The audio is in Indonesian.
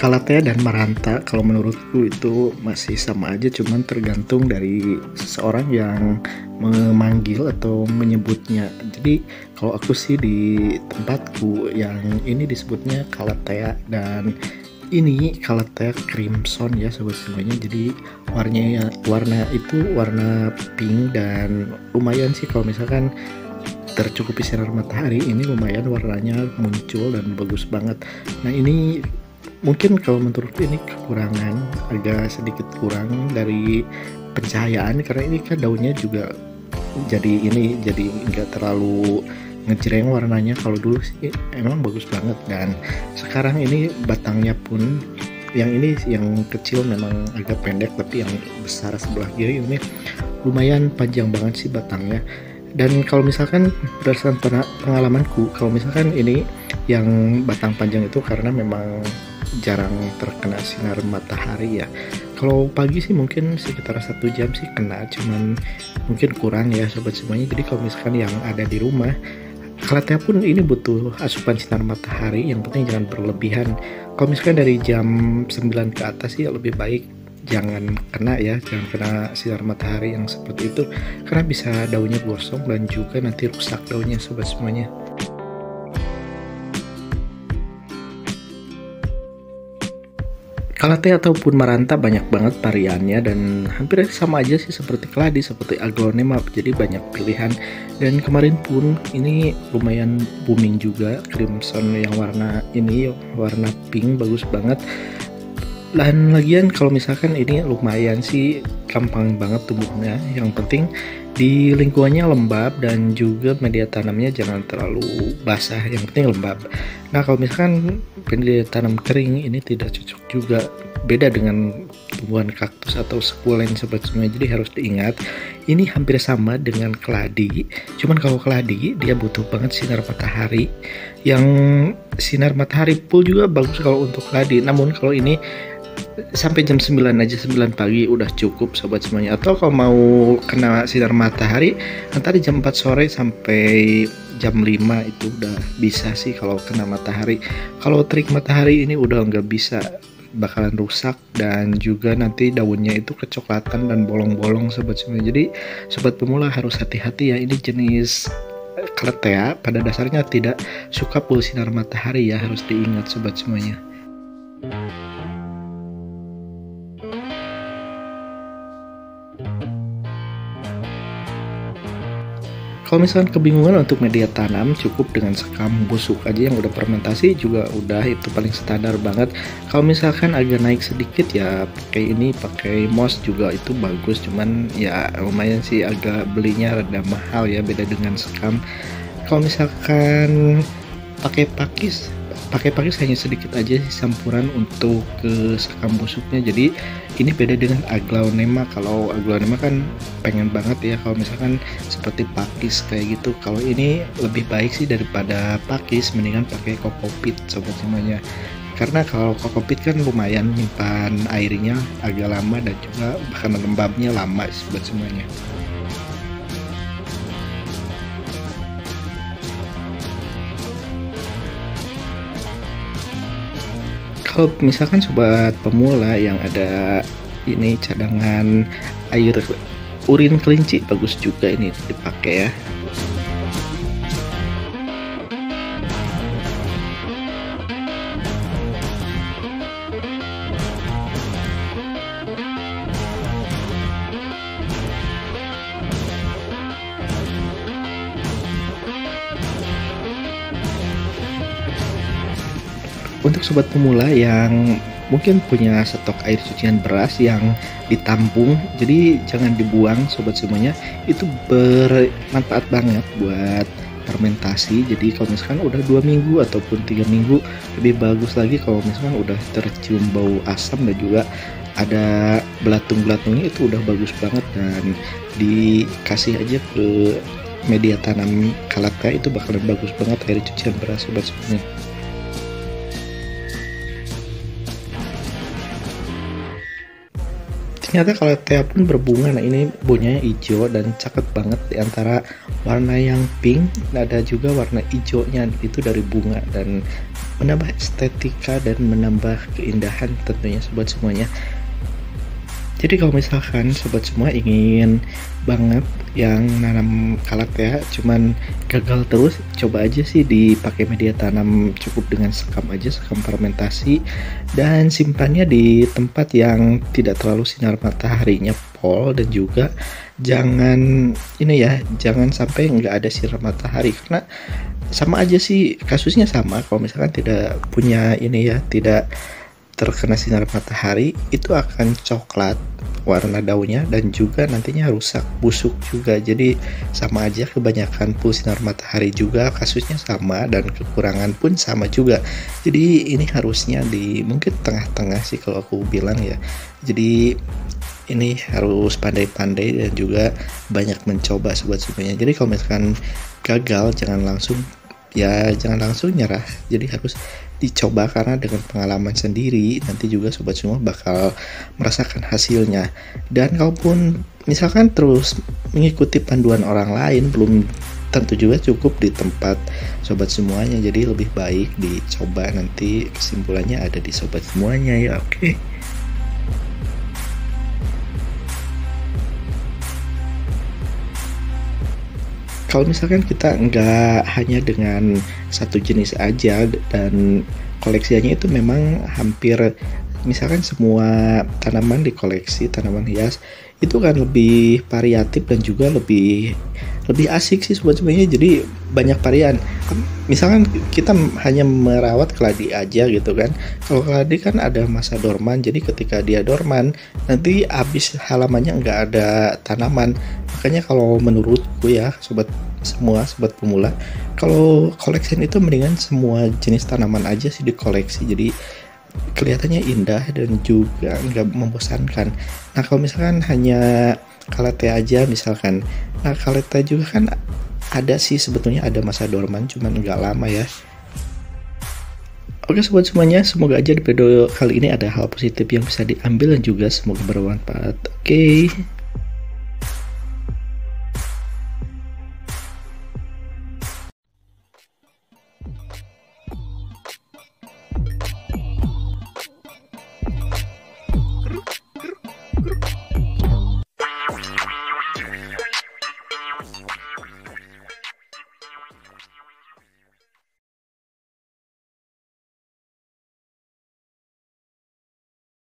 Kalatea dan Maranta kalau menurutku itu masih sama aja, cuman tergantung dari seseorang yang memanggil atau menyebutnya. Jadi kalau aku sih di tempatku yang ini disebutnya Kalatea, dan ini Kalatea Crimson ya sobat semuanya. Jadi warna itu warna pink, dan lumayan sih kalau misalkan tercukupi sinar matahari ini lumayan warnanya muncul dan bagus banget. Nah ini mungkin kalau menurutku ini kekurangan, agak sedikit kurang dari pencahayaan, karena ini kan daunnya juga jadi nggak terlalu ngejreng warnanya. Kalau dulu sih emang bagus banget, dan sekarang ini batangnya pun yang ini yang kecil memang agak pendek, tapi yang besar sebelah kiri ini lumayan panjang banget sih batangnya. Dan kalau misalkan berdasarkan pengalamanku, kalau misalkan ini yang batang panjang itu karena memang jarang terkena sinar matahari ya. Kalau pagi sih mungkin sekitar 1 jam sih kena, cuman mungkin kurang ya sobat semuanya. Jadi kalau misalkan yang ada di rumah, Kalatea pun ini butuh asupan sinar matahari, yang penting jangan berlebihan. Kalau misalkan dari jam 9 ke atas sih lebih baik jangan kena sinar matahari yang seperti itu, karena bisa daunnya gosong dan juga nanti rusak daunnya sobat semuanya. Kalatea ataupun Maranta banyak banget variannya, dan hampir sama aja sih seperti keladi, seperti Aglonema, jadi banyak pilihan. Dan kemarin pun ini lumayan booming juga Crimson yang warna pink, bagus banget. Dan lagian kalau misalkan ini lumayan sih gampang banget tumbuhnya, yang penting di lingkungannya lembab dan juga media tanamnya jangan terlalu basah, yang penting lembab. Nah kalau misalkan media tanam kering ini tidak cocok juga, beda dengan tumbuhan kaktus atau sukulen sobat semua. Jadi harus diingat ini hampir sama dengan keladi, cuman kalau keladi dia butuh banget sinar matahari, yang sinar matahari full juga bagus kalau untuk keladi. Namun kalau ini sampai jam 9 aja, 9 pagi udah cukup sobat semuanya. Atau kalau mau kena sinar matahari nanti jam 4 sore sampai jam 5 itu udah bisa sih kalau kena matahari. Kalau terik matahari ini udah nggak bisa, bakalan rusak, dan juga nanti daunnya itu kecoklatan dan bolong-bolong sobat semuanya. Jadi sobat pemula harus hati-hati ya, ini jenis Kalatea pada dasarnya tidak suka full sinar matahari ya, harus diingat sobat semuanya. Kalau misalkan kebingungan untuk media tanam, cukup dengan sekam busuk aja yang udah fermentasi juga udah, itu paling standar banget. Kalau misalkan agak naik sedikit ya pakai moss juga itu bagus, cuman ya lumayan sih agak belinya rada mahal ya, beda dengan sekam. Kalau misalkan pakai pakis hanya sedikit aja sih campuran untuk ke sekam busuknya. Jadi ini beda dengan Aglonema. Kalau Aglonema kan pengen banget ya kalau misalkan seperti pakis kayak gitu. Kalau ini lebih baik sih daripada pakis, mendingan pakai kokopit sobat semuanya. Karena kalau kokopit kan lumayan nyimpan airnya agak lama, dan juga bahkan lembabnya lama sobat semuanya. Kalau misalkan sobat pemula yang ada ini cadangan air urin kelinci, bagus juga ini dipakai ya. Untuk sobat pemula yang mungkin punya stok air cucian beras yang ditampung, jadi jangan dibuang sobat semuanya, itu bermanfaat banget buat fermentasi. Jadi kalau misalkan udah 2 minggu ataupun 3 minggu, lebih bagus lagi kalau misalkan udah tercium bau asam dan juga ada belatung-belatungnya, itu udah bagus banget, dan dikasih aja ke media tanam Kalatea itu bakalan bagus banget air cucian beras sobat semuanya. Ternyata kalau Thea pun berbunga. Nah ini bunganya hijau dan cakep banget di antara warna yang pink, ada juga warna hijaunya itu dari bunga, dan menambah estetika dan menambah keindahan tentunya sobat semuanya. Jadi kalau misalkan sobat semua ingin banget yang nanam Calathea cuman gagal terus, coba aja sih dipakai media tanam cukup dengan sekam aja, sekam fermentasi, dan simpannya di tempat yang tidak terlalu sinar mataharinya pol, dan juga jangan ini ya, jangan sampai nggak ada sinar matahari, karena sama aja sih kasusnya sama. Kalau misalkan tidak punya ini ya, tidak terkena sinar matahari, itu akan coklat warna daunnya dan juga nantinya rusak, busuk juga. Jadi sama aja, kebanyakan full sinar matahari juga kasusnya sama, dan kekurangan pun sama juga. Jadi ini harusnya di mungkin tengah-tengah sih kalau aku bilang ya. Jadi ini harus pandai-pandai dan juga banyak mencoba sobat semuanya. Jadi kalau misalkan gagal jangan langsung nyerah. Jadi harus dicoba, karena dengan pengalaman sendiri nanti juga sobat semua bakal merasakan hasilnya. Dan kalaupun misalkan terus mengikuti panduan orang lain, belum tentu juga cukup di tempat sobat semuanya. Jadi lebih baik dicoba, nanti kesimpulannya ada di sobat semuanya ya. Oke. Kalau misalkan kita nggak hanya dengan satu jenis aja, dan koleksinya itu memang hampir misalkan semua tanaman di koleksi tanaman hias itu kan lebih variatif dan juga lebih asik sih sobat semuanya. Jadi banyak varian. Misalkan kita hanya merawat keladi aja gitu kan, kalau keladi kan ada masa dorman, jadi ketika dia dorman nanti habis halamannya nggak ada tanaman. Makanya kalau menurutku ya sobat semua, sobat pemula, kalau koleksi itu mendingan semua jenis tanaman aja sih dikoleksi, jadi kelihatannya indah dan juga nggak membosankan. Nah kalau misalkan hanya Calathea aja misalkan, nah Calathea juga kan ada sih sebetulnya ada masa dorman, cuman nggak lama ya. Oke sobat semuanya, semoga aja di video kali ini ada hal positif yang bisa diambil dan juga semoga bermanfaat. Oke.